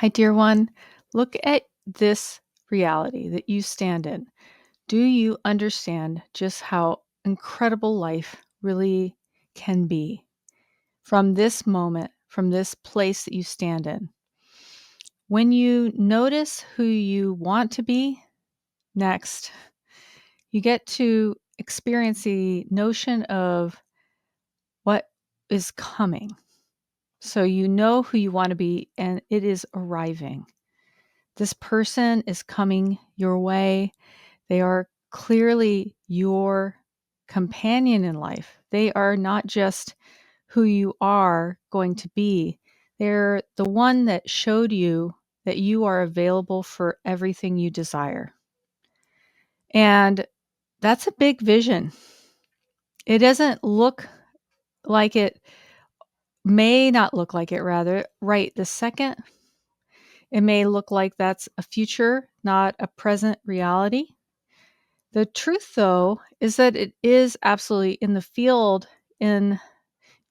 Hi, dear one. Look at this reality that you stand in. Do you understand just how incredible life really can be from this moment, from this place that you stand in? When you notice who you want to be next, you get to experience the notion of what is coming. So you know who you want to be, and it is arriving. This person is coming your way. They are clearly your companion in life. They are not just who you are going to be. They're the one that showed you that you are available for everything you desire. And that's a big vision. It doesn't look like it, may not look like it, rather, right the second. It may look like that's a future, not a present reality. The truth, though, is that it is absolutely in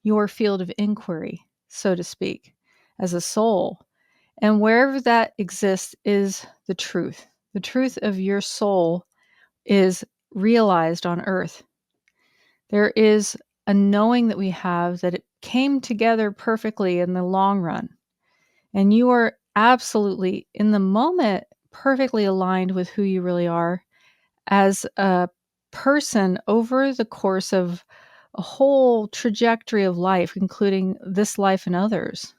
your field of inquiry, so to speak, as a soul. And wherever that exists is the truth. The truth of your soul is realized on earth. There is a knowing that we have that it came together perfectly in the long run. And you are absolutely, in the moment, perfectly aligned with who you really are as a person over the course of a whole trajectory of life, including this life and others.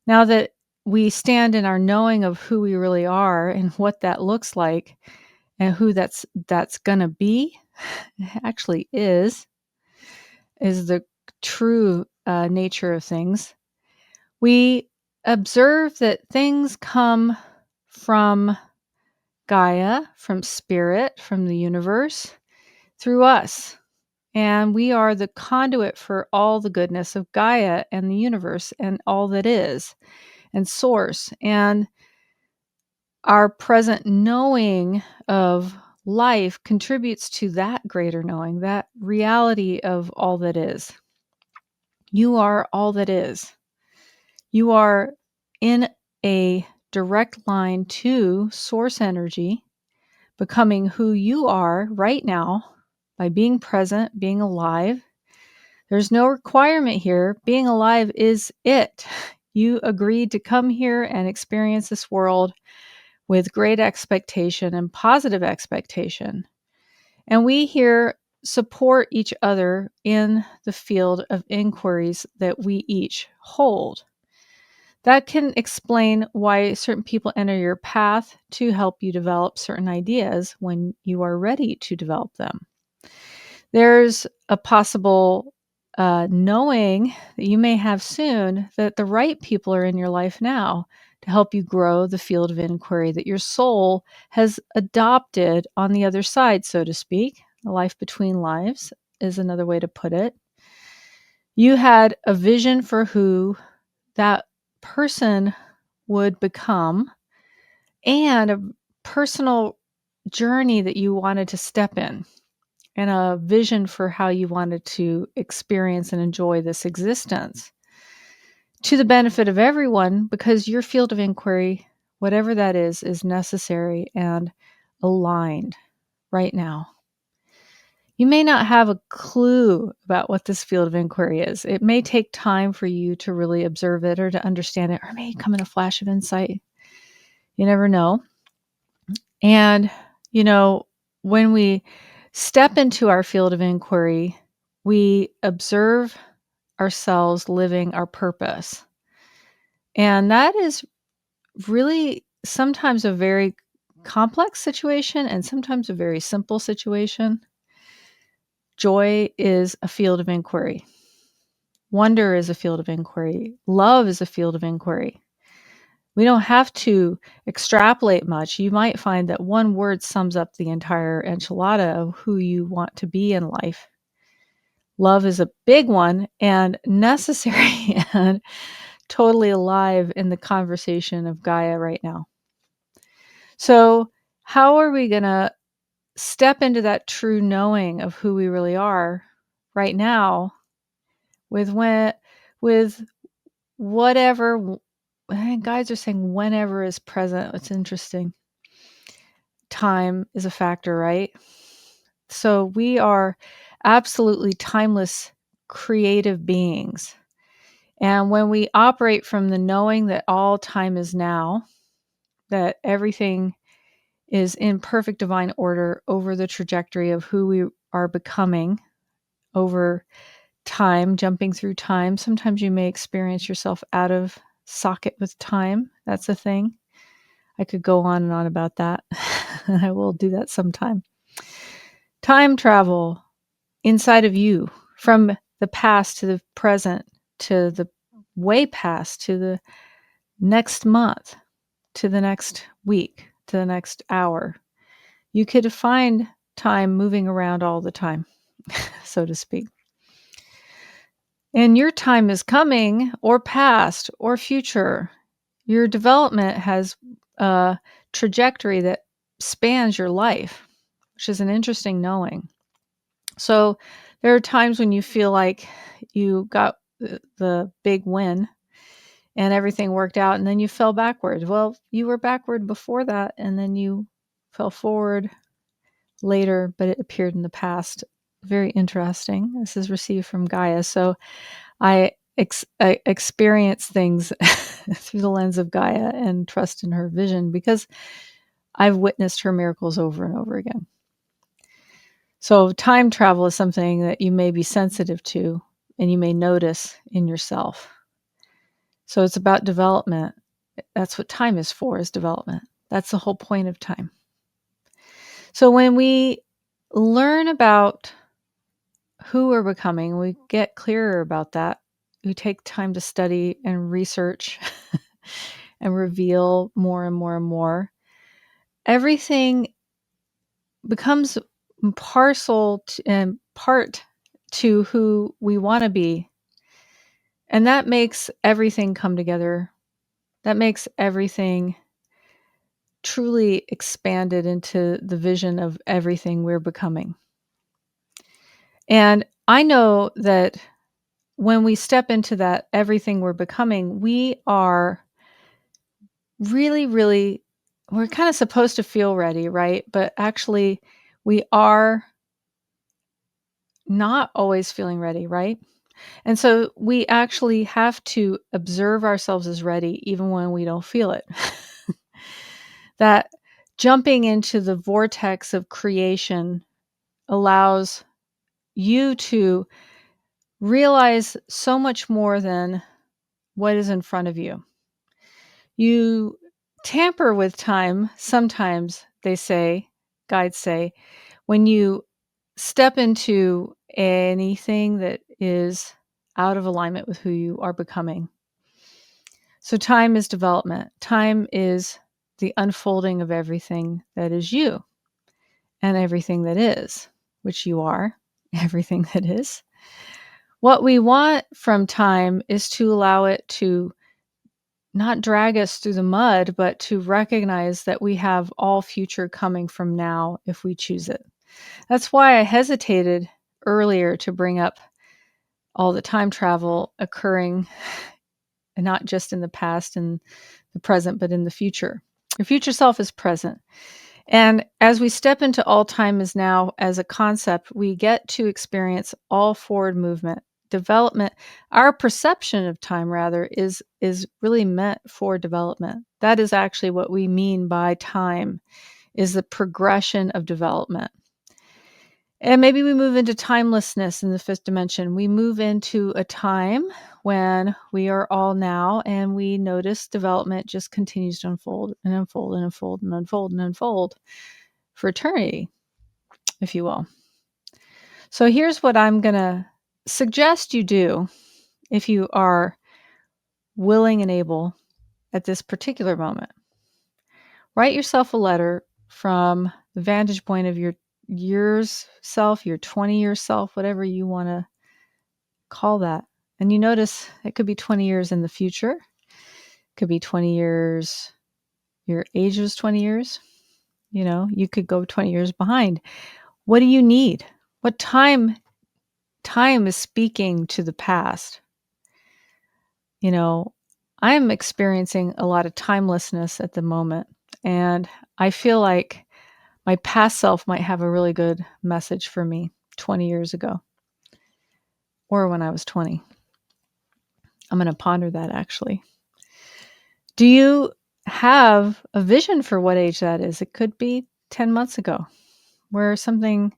Now that we stand in our knowing of who we really are and what that looks like and who that's going to be, actually is the true nature of things, we observe that things come from Gaia, from spirit, from the universe, through us. And we are the conduit for all the goodness of Gaia and the universe and all that is and source. And our present knowing of life contributes to that greater knowing, that reality of all that is. You are all that is. You are in a direct line to source energy, becoming who you are right now by being present, being alive. There's no requirement here. Being alive is it. You agreed to come here and experience this world with great expectation and positive expectation. And we here support each other in the field of inquiries that we each hold. That can explain why certain people enter your path to help you develop certain ideas when you are ready to develop them. There's a possible knowing that you may have soon that the right people are in your life now to help you grow the field of inquiry that your soul has adopted on the other side, so to speak. A life between lives is another way to put it. You had a vision for who that person would become and a personal journey that you wanted to step in, and a vision for how you wanted to experience and enjoy this existence to the benefit of everyone, because your field of inquiry, whatever that is necessary and aligned right now. You may not have a clue about what this field of inquiry is. It may take time for you to really observe it or to understand it, or it may come in a flash of insight. You never know. And, when we step into our field of inquiry, we observe ourselves living our purpose. And that is really sometimes a very complex situation and sometimes a very simple situation. Joy is a field of inquiry. Wonder is a field of inquiry. Love is a field of inquiry. We don't have to extrapolate much. You might find that one word sums up the entire enchilada of who you want to be in life. Love is a big one and necessary and totally alive in the conversation of Gaia right now. So, how are we going to step into that true knowing of who we really are right now with whatever guides are saying whenever is present. It's interesting. Time is a factor, right? So we are absolutely timeless, creative beings. And when we operate from the knowing that all time is now, that everything is in perfect divine order over the trajectory of who we are becoming over time, jumping through time. Sometimes you may experience yourself out of socket with time. That's a thing. I could go on and on about that. I will do that sometime. Time travel inside of you from the past to the present to the way past to the next month to the next week to the next hour. You could find time moving around all the time, so to speak. And your time is coming or past or future. Your development has a trajectory that spans your life, which is an interesting knowing. So there are times when you feel like you got the big win and everything worked out, and then you fell backward. Well, you were backward before that, and then you fell forward later, but it appeared in the past. Very interesting. This is received from Gaia. So I experience things through the lens of Gaia and trust in her vision because I've witnessed her miracles over and over again. So time travel is something that you may be sensitive to and you may notice in yourself. So it's about development. That's what time is for, is development. That's the whole point of time. So when we learn about who we're becoming, we get clearer about that. We take time to study and research and reveal more and more and more. Everything becomes parcel and part to who we want to be. And that makes everything come together. That makes everything truly expanded into the vision of everything we're becoming. And I know that when we step into that everything we're becoming, we are really, really, we're kind of supposed to feel ready, right? But actually, we are not always feeling ready, right? And so we actually have to observe ourselves as ready, even when we don't feel it. That jumping into the vortex of creation allows you to realize so much more than what is in front of you. You tamper with time sometimes, they say, guides say, when you step into anything that is out of alignment with who you are becoming. So time is development. Time is the unfolding of everything that is you and everything that is, which you are, everything that is. What we want from time is to allow it to not drag us through the mud, but to recognize that we have all future coming from now if we choose it. That's why I hesitated earlier to bring up all the time travel occurring, and not just in the past and the present, but in the future. Your future self is present. And as we step into all time is now as a concept, we get to experience all forward movement, development. Our perception of time, rather, is really meant for development. That is actually what we mean by time, is the progression of development. And maybe we move into timelessness in the fifth dimension. We move into a time when we are all now, and we notice development just continues to unfold and unfold and unfold and unfold and unfold for eternity, if you will. So here's what I'm going to suggest you do if you are willing and able at this particular moment. Write yourself a letter from the vantage point of your years self, your 20-year self, whatever you want to call that. And you notice it could be 20 years in the future. It could be 20 years, your age was 20 years. You know, you could go 20 years behind. What do you need? What time is speaking to the past? You know, I'm experiencing a lot of timelessness at the moment, and I feel like my past self might have a really good message for me 20 years ago or when I was 20. I'm going to ponder that actually. Do you have a vision for what age that is? It could be 10 months ago where something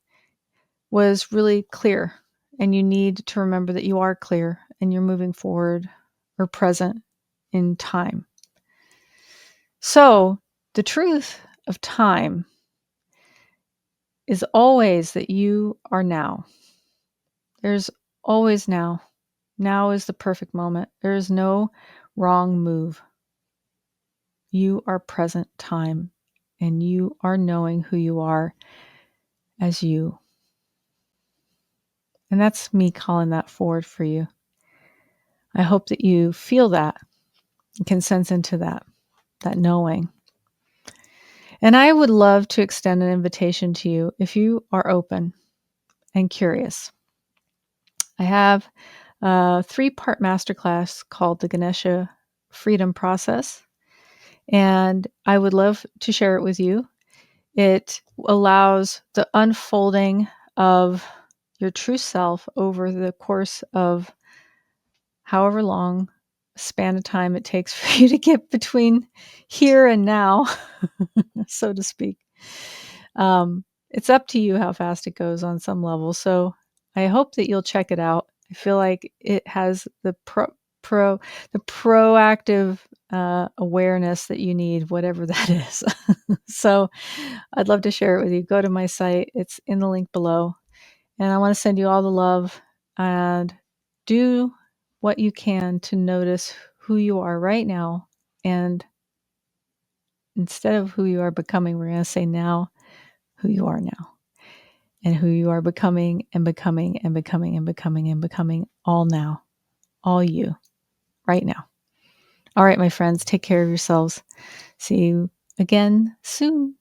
was really clear and you need to remember that you are clear and you're moving forward or present in time. So, the truth of time is always that you are now. There's always now. Now is the perfect moment. There is no wrong move. You are present time and you are knowing who you are as you. And that's me calling that forward for you. I hope that you feel that and can sense into that knowing. And I would love to extend an invitation to you if you are open and curious. I have a 3-part masterclass called the Ganesha Freedom Process, and I would love to share it with you. It allows the unfolding of your true self over the course of however long span of time it takes for you to get between here and now, so to speak. It's up to you how fast it goes on some level. So I hope that you'll check it out. I feel like it has the proactive awareness that you need, whatever that is. So I'd love to share it with you. Go to my site. It's in the link below. And I want to send you all the love and do what you can to notice who you are right now. And instead of who you are becoming, we're going to say now who you are now. And who you are becoming and becoming and becoming and becoming and becoming all now. All you right now. All right, my friends, take care of yourselves. See you again soon.